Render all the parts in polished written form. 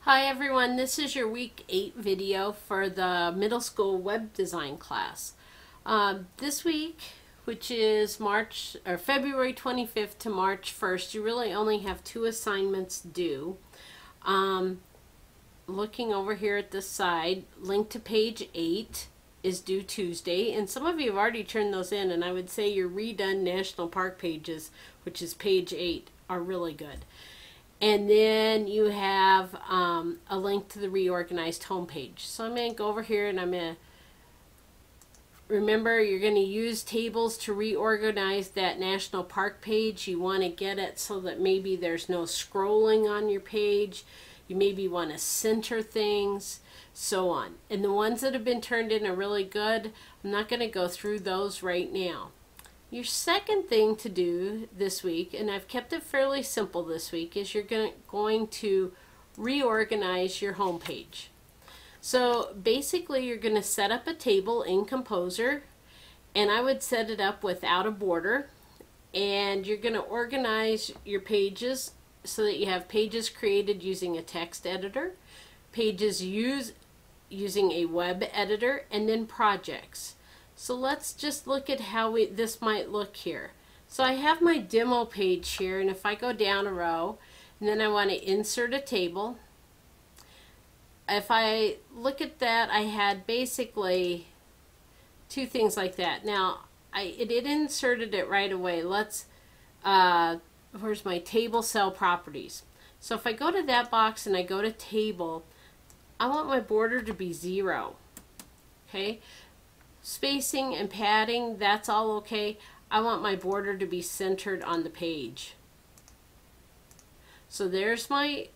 Hi everyone, this is your week 8 video for the middle school web design class. This week, which is February 25th to March 1st, you really only have 2 assignments due. Looking over here at this side, link to page 8 is due Tuesday, and some of you have already turned those in, and I would say your redone national park pages, which is page 8, are really good. And then you have a link to the Reorganized homepage. So I'm going to go over here and I'm going to remember you're going to use tables to reorganize that national park page. You want to get it so that maybe there's no scrolling on your page. You maybe want to center things, so on. And the ones that have been turned in are really good. I'm not going to go through those right now. Your second thing to do this week, and I've kept it fairly simple this week, is you're going to reorganize your home page. So basically you're going to set up a table in Composer, and I would set it up without a border, and you're going to organize your pages so that you have pages created using a text editor, pages using a web editor, and then projects. So let's just look at how this might look here. So I have my demo page here, and if I go down a row, and then I want to insert a table. If I look at that, I had basically 2 things like that. Now, it inserted it right away. Let's, where's my table cell properties? So if I go to that box and I go to table, I want my border to be 0. Okay? Spacing and padding, that's all okay. I want my border to be centered on the page. So there's my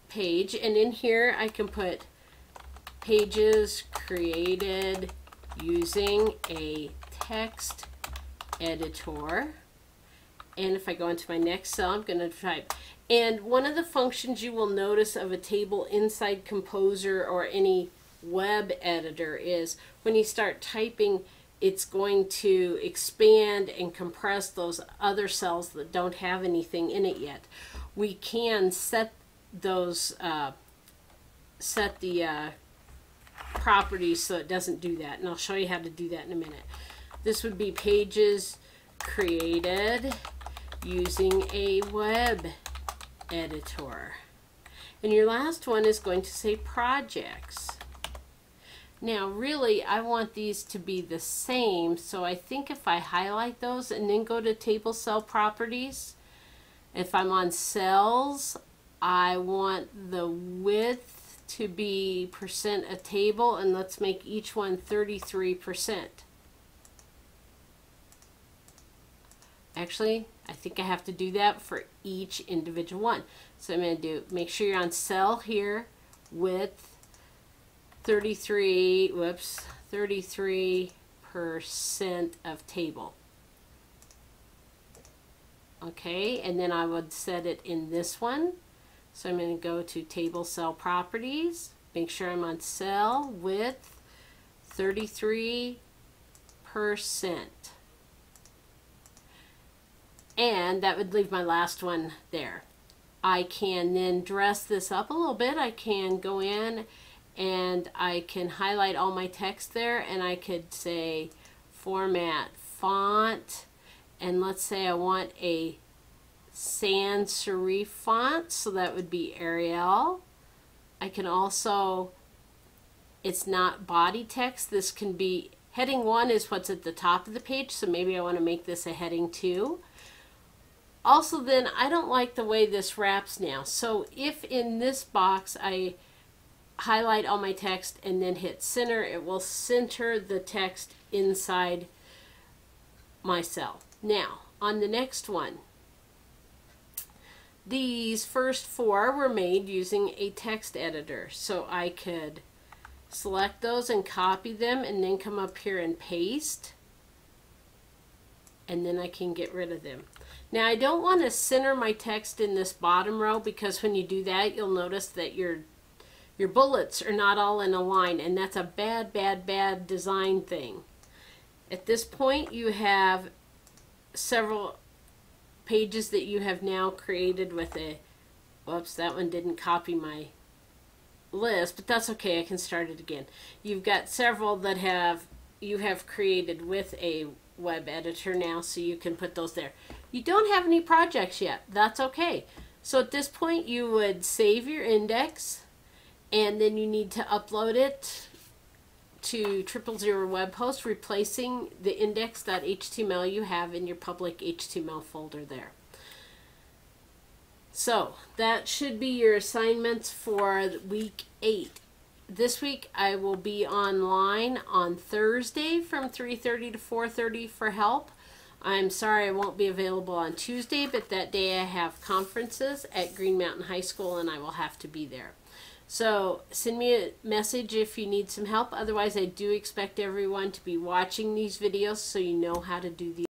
page, and in here I can put pages created using a text editor. And if I go into my next cell, I'm going to type. And one of the functions you will notice of a table inside Composer or any web editor is when you start typing, it's going to expand and compress those other cells that don't have anything in it yet. We can set those set the properties so it doesn't do that, and I'll show you how to do that in a minute. This would be pages created using a web editor, and your last one is going to say projects. Now really I want these to be the same, so I think if I highlight those and then go to table cell properties, if I'm on cells, I want the width to be percent a table, and let's make each one 33%. Actually, I think I have to do that for each individual one. So I'm going to make sure you're on cell here, width 33% of table. Okay, and then I would set it in this one. So I'm going to go to table cell properties, make sure I'm on cell width 33%. And that would leave my last one there. I can then dress this up a little bit. I can go in and I can highlight all my text there, and I could say format font, and let's say I want a sans serif font, so that would be Arial. I can also, it's not body text, this can be heading 1 is what's at the top of the page, so maybe I want to make this a heading 2. Also then, I don't like the way this wraps now, so if in this box I highlight all my text and then hit center, it will center the text inside my cell. Now, on the next one, these first 4 were made using a text editor, so I could select those and copy them and then come up here and paste, and then I can get rid of them. Now I don't want to center my text in this bottom row, because when you do that you'll notice that your bullets are not all in a line, and that's a bad design thing. At this point you have several pages that you have now created with a, whoops, that one didn't copy my list, but that's okay. I can start it again. You've got several that you have created with a web editor now, so you can put those there. You don't have any projects yet. That's okay. So at this point, you would save your index, and then you need to upload it to 000 web host, replacing the index.html you have in your public HTML folder there. So that should be your assignments for week 8. This week I will be online on Thursday from 3:30 to 4:30 for help. I'm sorry I won't be available on Tuesday, but that day I have conferences at Green Mountain High School and I will have to be there. So send me a message if you need some help. Otherwise, I do expect everyone to be watching these videos so you know how to do these.